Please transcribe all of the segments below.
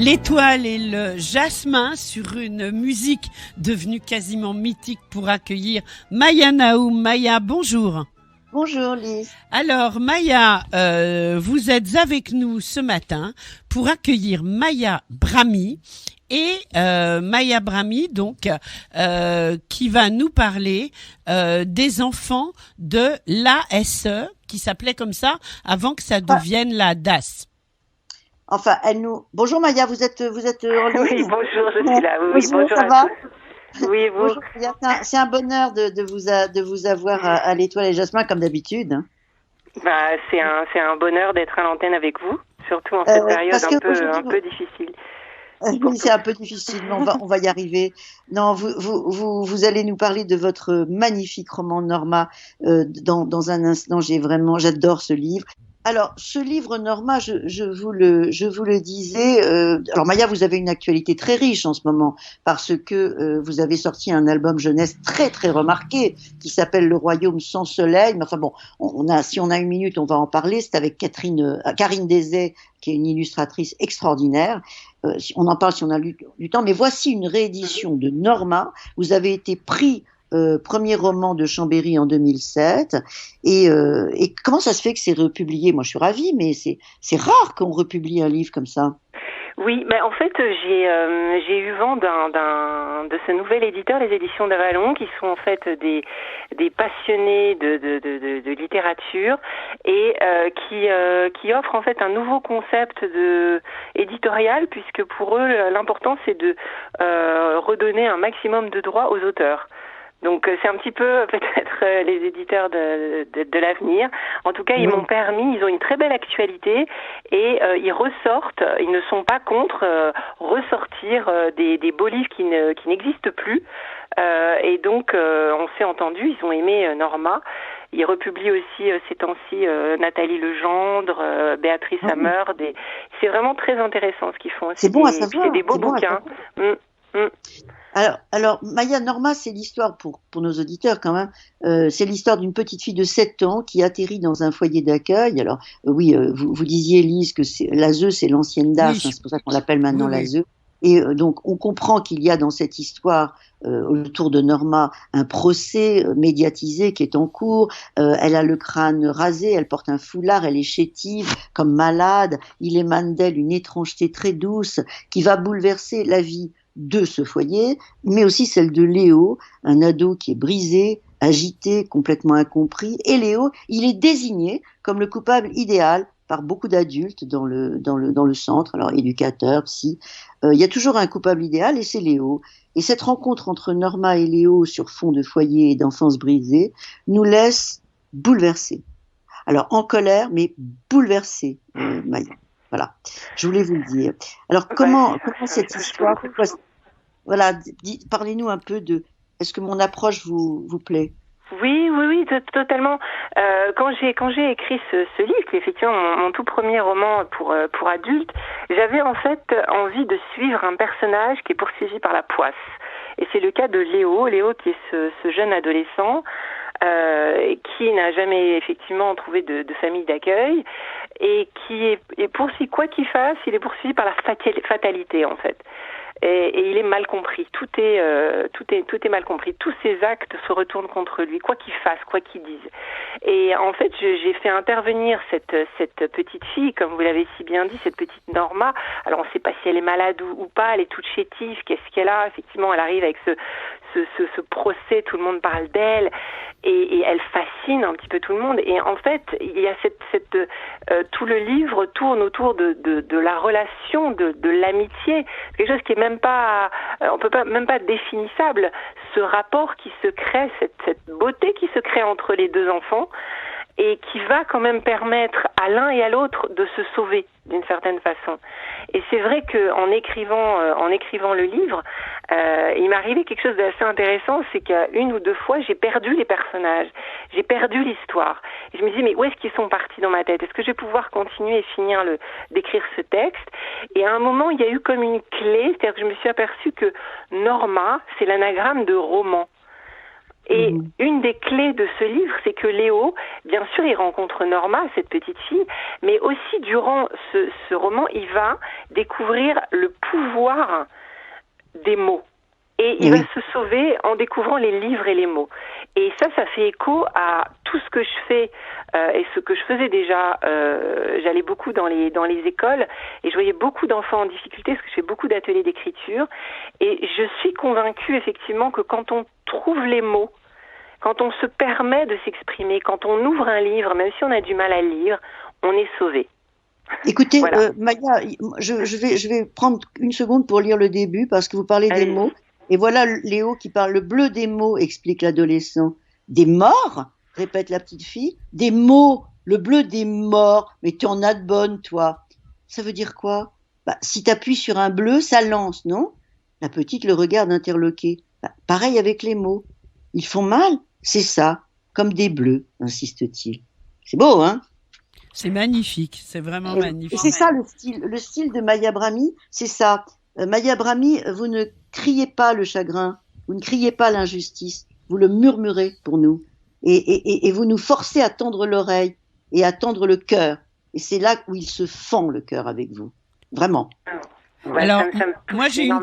L'étoile et le jasmin sur une musique devenue quasiment mythique pour accueillir Maya Naoum. Maya, bonjour. Bonjour Lise. Alors Maya, vous êtes avec nous ce matin pour accueillir Maya Brahmi. Et Maya Brahmi, donc, qui va nous parler des enfants de l'ASE, qui s'appelait comme ça avant que ça devienne la DAS. Enfin, Bonjour Maya, vous êtes en ligne? Oui, bonjour, je suis là. Oui, bonjour, ça à va? tous. Oui, vous. Bonjour Maya, c'est un bonheur de vous avoir à l'Étoile et Jasmin comme d'habitude. Bah, c'est un bonheur d'être à l'antenne avec vous, surtout en cette période un peu difficile. Oui, c'est un peu difficile, mais on va y arriver. Non, vous allez nous parler de votre magnifique roman Norma dans un instant. J'adore ce livre. Alors, ce livre, Norma, je vous le disais. Alors, Maya, vous avez une actualité très riche en ce moment parce que vous avez sorti un album jeunesse très très remarqué qui s'appelle Le Royaume sans soleil. Mais enfin bon, si on a une minute, on va en parler. C'est avec Karine Désay, qui est une illustratrice extraordinaire. On en parle si on a du temps. Mais voici une réédition de Norma. Vous avez été pris premier roman de Chambéry en 2007. Et comment ça se fait que c'est republié? Moi, je suis ravie, mais c'est rare qu'on republie un livre comme ça. Oui, mais en fait, j'ai eu vent de ce nouvel éditeur, les éditions d'Avalon, qui sont en fait des passionnés de littérature et qui offrent en fait un nouveau concept éditorial, puisque pour eux, l'important c'est de redonner un maximum de droits aux auteurs. Donc c'est un petit peu peut-être les éditeurs de l'avenir. En tout cas, ils m'ont permis, ils ont une très belle actualité et ils ne sont pas contre ressortir des beaux livres qui n'existent plus. Et donc on s'est entendu, ils ont aimé Norma. Ils republient aussi ces temps-ci Nathalie Legendre, Béatrice Hammer. C'est vraiment très intéressant ce qu'ils font. C'est bon à savoir. C'est des beaux bouquins. Alors, Maya, Norma, c'est l'histoire, pour nos auditeurs quand même, c'est l'histoire d'une petite fille de 7 ans qui atterrit dans un foyer d'accueil. Alors, oui, vous disiez, Lise, que l'ASE, c'est l'ancienne DAS, oui. C'est pour ça qu'on l'appelle maintenant oui. l'ASE. Et donc, on comprend qu'il y a dans cette histoire, autour de Norma, un procès médiatisé qui est en cours. Elle a le crâne rasé, elle porte un foulard, elle est chétive, comme malade. Il émane d'elle une étrangeté très douce qui va bouleverser la vie de ce foyer, mais aussi celle de Léo, un ado qui est brisé, agité, complètement incompris. Et Léo, il est désigné comme le coupable idéal par beaucoup d'adultes dans le centre, alors éducateurs, psy. Il y a toujours un coupable idéal et c'est Léo. Et cette rencontre entre Norma et Léo sur fond de foyer et d'enfance brisée nous laisse bouleversés. Alors en colère, mais bouleversés, Maya. Voilà, je voulais vous le dire. Alors, comment cette histoire, voilà, parlez-nous un peu est-ce que mon approche vous plaît? Oui, totalement. Quand j'ai écrit ce livre, qui est effectivement mon tout premier roman pour adultes, j'avais en fait envie de suivre un personnage qui est poursuivi par la poisse. Et c'est le cas de Léo qui est ce jeune adolescent qui n'a jamais effectivement trouvé de famille d'accueil et qui est poursuivi, quoi qu'il fasse, il est poursuivi par la fatalité en fait. Et il est mal compris. Tout est mal compris. Tous ses actes se retournent contre lui, quoi qu'il fasse, quoi qu'il dise. Et en fait, j'ai fait intervenir cette petite fille, comme vous l'avez si bien dit, cette petite Norma. Alors, on ne sait pas si elle est malade ou pas. Elle est toute chétive. Qu'est-ce qu'elle a? Effectivement, elle arrive avec ce procès. Tout le monde parle d'elle. Et elle fascine un petit peu tout le monde. Et en fait, il y a tout le livre tourne autour de la relation, de l'amitié, quelque chose qui est même pas, on peut pas même pas définissable. Ce rapport qui se crée, cette beauté qui se crée entre les deux enfants, et qui va quand même permettre à l'un et à l'autre de se sauver d'une certaine façon. Et c'est vrai que en écrivant le livre, il m'est arrivé quelque chose d'assez intéressant, c'est qu'une ou deux fois j'ai perdu les personnages, j'ai perdu l'histoire. Et je me disais mais où est-ce qu'ils sont partis dans ma tête? Est-ce que je vais pouvoir continuer et finir d'écrire ce texte? Et à un moment il y a eu comme une clé, c'est-à-dire que je me suis aperçue que Norma, c'est l'anagramme de roman. Et une des clés de ce livre, c'est que Léo, bien sûr, il rencontre Norma, cette petite fille, mais aussi durant ce roman, il va découvrir le pouvoir des mots. Et il va se sauver en découvrant les livres et les mots. Et ça fait écho à tout ce que je fais et ce que je faisais déjà. J'allais beaucoup dans les écoles et je voyais beaucoup d'enfants en difficulté parce que je fais beaucoup d'ateliers d'écriture. Et je suis convaincue effectivement que quand on trouve les mots, quand on se permet de s'exprimer, quand on ouvre un livre, même si on a du mal à le lire, on est sauvé. Écoutez, voilà. Maya, je vais prendre une seconde pour lire le début parce que vous parlez des mots. Et voilà Léo qui parle. Le bleu des mots, explique l'adolescent. Des morts, répète la petite fille. Des mots, le bleu des morts. Mais tu en as de bonnes, toi. Ça veut dire quoi? Si tu appuies sur un bleu, ça lance, non? La petite le regarde interloquée. Pareil avec les mots. Ils font mal, c'est ça. Comme des bleus, insiste-t-il. C'est beau, hein? C'est magnifique, c'est vraiment magnifique. Et c'est ça le style de Maya Brahmi, c'est ça. Maya Brahmi, vous ne criez pas le chagrin, vous ne criez pas l'injustice, vous le murmurez pour nous. Et vous nous forcez à tendre l'oreille et à tendre le cœur. Et c'est là où il se fend le cœur avec vous. Vraiment. Ouais, alors, moi j'ai une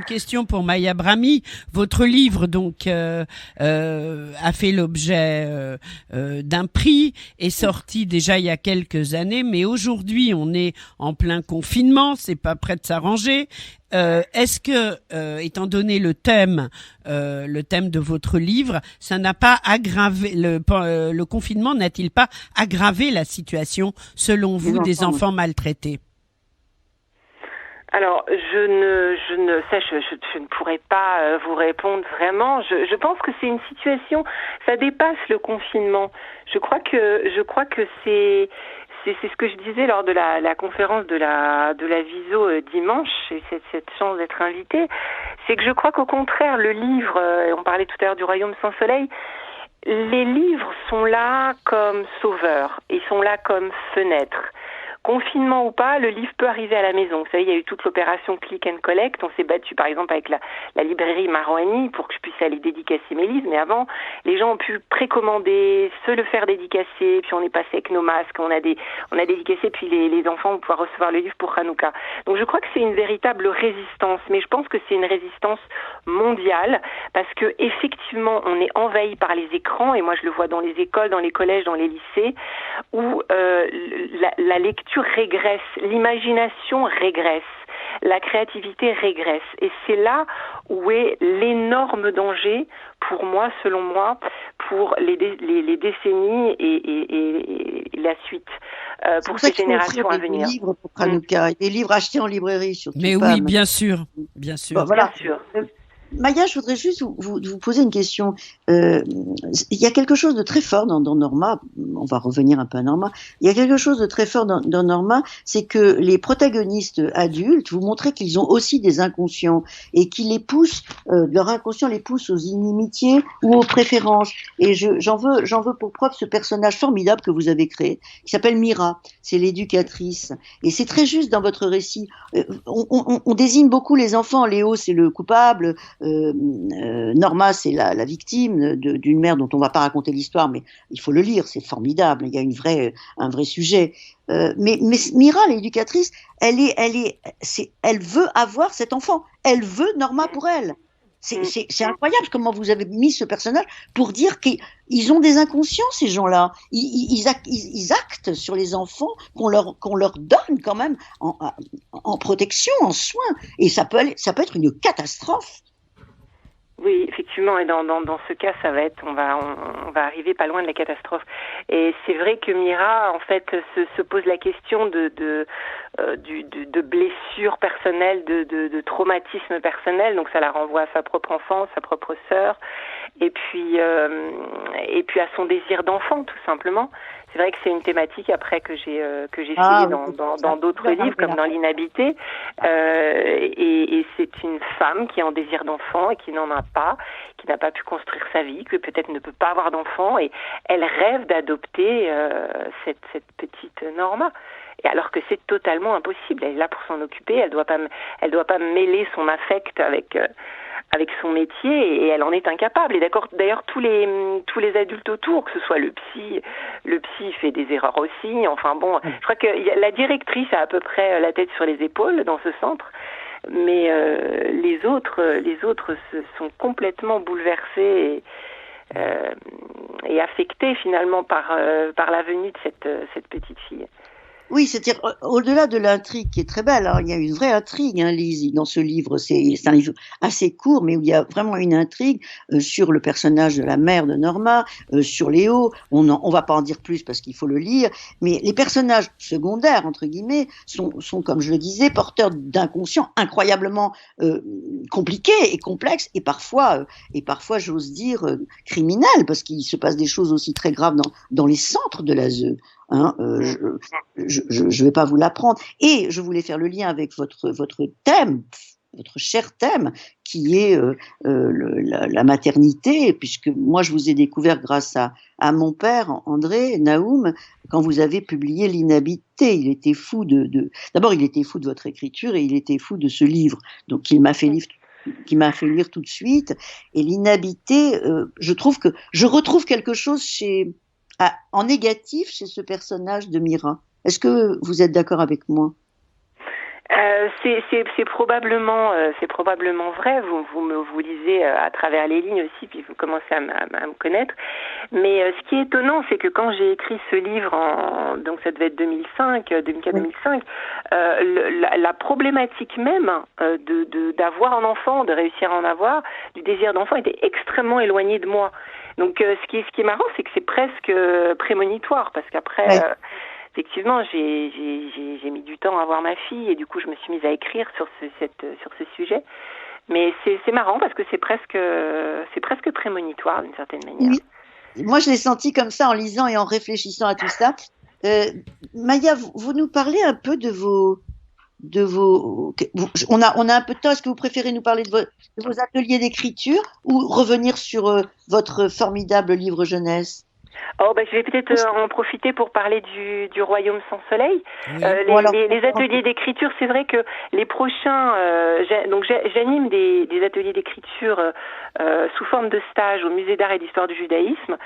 question pour Maya Brahmi. Votre livre donc a fait l'objet d'un prix, est sorti déjà il y a quelques années, mais aujourd'hui on est en plein confinement, c'est pas prêt de s'arranger. Est-ce que, étant donné le thème de votre livre, ça n'a pas aggravé le confinement n'a-t-il pas aggravé la situation selon vous des enfants maltraités? Alors, je ne pourrais pas vous répondre vraiment. Je pense que c'est une situation, ça dépasse le confinement. Je crois que c'est ce que je disais lors de la conférence de la viso dimanche, et cette chance d'être invitée, c'est que je crois qu'au contraire, le livre, on parlait tout à l'heure du Royaume sans soleil, les livres sont là comme sauveurs, ils sont là comme fenêtres. Confinement ou pas, le livre peut arriver à la maison. Vous savez, il y a eu toute l'opération Click and Collect. On s'est battu, par exemple, avec la librairie Marouani pour que je puisse aller dédicacer mes livres. Mais avant, les gens ont pu précommander, se le faire dédicacer. Puis on est passé avec nos masques, on a dédicacé. Puis les enfants vont pouvoir recevoir le livre pour Hanouka. Donc je crois que c'est une véritable résistance. Mais je pense que c'est une résistance mondiale parce que effectivement, on est envahi par les écrans. Et moi, je le vois dans les écoles, dans les collèges, dans les lycées, où la lecture régresse, l'imagination régresse, la créativité régresse. Et c'est là où est l'énorme danger, pour moi, selon moi, pour les décennies et la suite, pour ces générations à venir. Des livres pour Hanouka, des livres achetés en librairie, surtout. Mais pas, oui, bien sûr, bien sûr. Bon, voilà. Bien sûr. Maya, je voudrais juste vous poser une question. Il y a quelque chose de très fort dans Norma, on va revenir un peu à Norma, il y a quelque chose de très fort dans Norma, c'est que les protagonistes adultes, vous montrez qu'ils ont aussi des inconscients et qui les poussent, leur inconscient les pousse aux inimitiés ou aux préférences. Et j'en veux pour preuve ce personnage formidable que vous avez créé, qui s'appelle Mira, c'est l'éducatrice. Et c'est très juste dans votre récit. On désigne beaucoup les enfants, Léo c'est le coupable, Norma, c'est la victime d'une mère dont on ne va pas raconter l'histoire, mais il faut le lire, c'est formidable. Il y a un vrai sujet. Mais Mira, l'éducatrice, elle veut avoir cet enfant. Elle veut Norma pour elle. C'est incroyable comment vous avez mis ce personnage pour dire qu'ils ont des inconscients, ces gens-là. Ils actent sur les enfants qu'on leur donne quand même en protection, en soins. Et ça peut être une catastrophe. Oui, effectivement, et dans ce cas, ça va être, on va arriver pas loin de la catastrophe. Et c'est vrai que Mira, en fait, se pose la question de blessures personnelles, de traumatisme personnel. Donc ça la renvoie à sa propre enfance, sa propre sœur, et puis à son désir d'enfant, tout simplement. C'est vrai que c'est une thématique après que j'ai fouillé dans d'autres livres, comme dans l'Inhabité. Et c'est une femme qui est en désir d'enfant et qui n'en a pas, qui n'a pas pu construire sa vie, qui peut-être ne peut pas avoir d'enfant, et elle rêve d'adopter cette petite Norma. Et alors que c'est totalement impossible. Elle est là pour s'en occuper. Elle doit pas mêler son affect avec avec son métier et elle en est incapable. Et d'ailleurs tous les adultes autour, que ce soit le psy fait des erreurs aussi. Enfin bon, je crois que la directrice a à peu près la tête sur les épaules dans ce centre, mais les autres sont complètement bouleversés et affectés finalement par la venue de cette petite fille. Oui, c'est-à-dire, au-delà de l'intrigue qui est très belle, il y a une vraie intrigue, Lise, dans ce livre. C'est un livre assez court, mais où il y a vraiment une intrigue sur le personnage de la mère de Norma, sur Léo. On va pas en dire plus parce qu'il faut le lire, mais les personnages secondaires, entre guillemets, sont, comme je le disais, porteurs d'inconscients incroyablement compliqués et complexes, et parfois, j'ose dire, criminels, parce qu'il se passe des choses aussi très graves dans les centres de l'ASE. Je vais pas vous l'apprendre. Et je voulais faire le lien avec votre thème, votre cher thème, qui est la maternité, puisque moi je vous ai découvert grâce à mon père, André Naoum, quand vous avez publié L'inhabité. Il était fou d'abord il était fou de votre écriture et il était fou de ce livre, donc il m'a fait lire tout de suite. Et L'inhabité, je trouve que je retrouve quelque chose en négatif chez ce personnage de Mira. Est-ce que vous êtes d'accord avec moi? C'est probablement vrai. Vous lisez à travers les lignes aussi, puis vous commencez à me connaître. Mais ce qui est étonnant, c'est que quand j'ai écrit ce livre, donc ça devait être 2004-2005, la problématique même d'avoir un enfant, de réussir à en avoir, du désir d'enfant, était extrêmement éloignée de moi. Donc ce qui est marrant, c'est que c'est presque prémonitoire, parce qu'après. Ouais. Effectivement, j'ai mis du temps à avoir ma fille et du coup je me suis mise à écrire sur ce sujet. Mais c'est marrant parce que c'est presque prémonitoire d'une certaine manière. Oui. Moi je l'ai senti comme ça en lisant et en réfléchissant à tout ça. Maya, vous nous parlez un peu de vos. On a un peu de temps. Est-ce que vous préférez nous parler de vos ateliers d'écriture ou revenir sur votre formidable livre jeunesse? Je vais peut-être en profiter pour parler du Royaume sans soleil. Oui. Les ateliers d'écriture, c'est vrai que les prochains, j'anime des ateliers d'écriture sous forme de stage au Musée d'art et d'histoire du judaïsme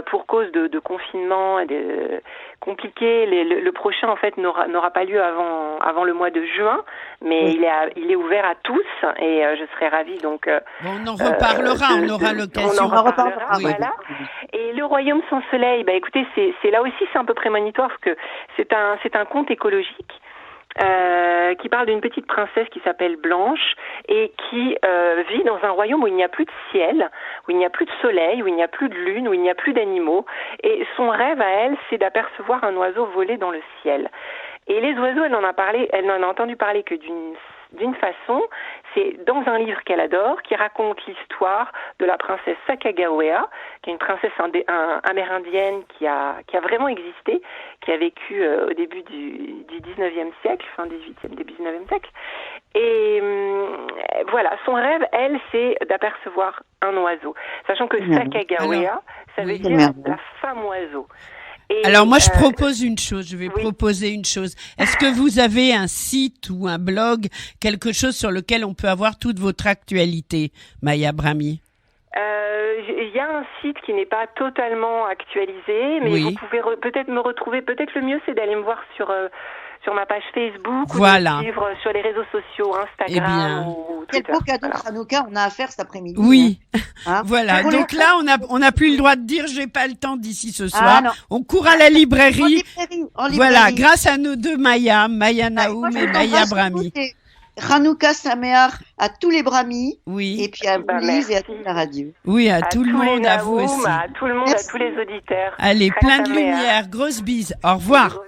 pour cause de confinement et compliqué. Le prochain en fait n'aura pas lieu avant le mois de juin, mais oui. il est ouvert à tous et je serai ravie donc. On en reparlera, on aura l'occasion. On en reparlera, voilà. Et le Royaume sans soleil, écoutez, c'est là aussi c'est un peu prémonitoire parce que c'est un conte écologique. Qui parle d'une petite princesse qui s'appelle Blanche et qui vit dans un royaume où il n'y a plus de ciel, où il n'y a plus de soleil, où il n'y a plus de lune, où il n'y a plus d'animaux. Et son rêve à elle, c'est d'apercevoir un oiseau voler dans le ciel. Et les oiseaux, elle n'en a entendu parler que d'une façon, c'est dans un livre qu'elle adore, qui raconte l'histoire de la princesse Sacagawea, qui est une princesse amérindienne qui a vraiment existé, qui a vécu au début du 19e siècle, fin 18e, début 19e siècle. Et voilà, son rêve, elle, c'est d'apercevoir un oiseau. Sachant que Sacagawea, ça veut dire la femme oiseau. Alors moi je propose une chose, proposer une chose. Est-ce que vous avez un site ou un blog, quelque chose sur lequel on peut avoir toute votre actualité, Maya Brami? Il y a un site qui n'est pas totalement actualisé, mais vous pouvez peut-être me retrouver. Peut-être le mieux c'est d'aller me voir sur ma page Facebook ou de suivre sur les réseaux sociaux, Instagram ou Twitter. Quel beau cadeau de Hanouka on a à faire cet après-midi. Oui, voilà. Donc là, on n'a plus le droit de dire j'ai pas le temps d'ici ce soir. On court à la librairie. En librairie. Voilà, grâce à nos deux Maya Naoum et Maya Brami. Hanouka Sameach à tous les Bramis. Oui. Et puis à Lise et à toute la radio. Oui, à tout le monde, à vous aussi. À tout le monde, à tous les auditeurs. Allez, plein de lumière, grosse bise. Au revoir.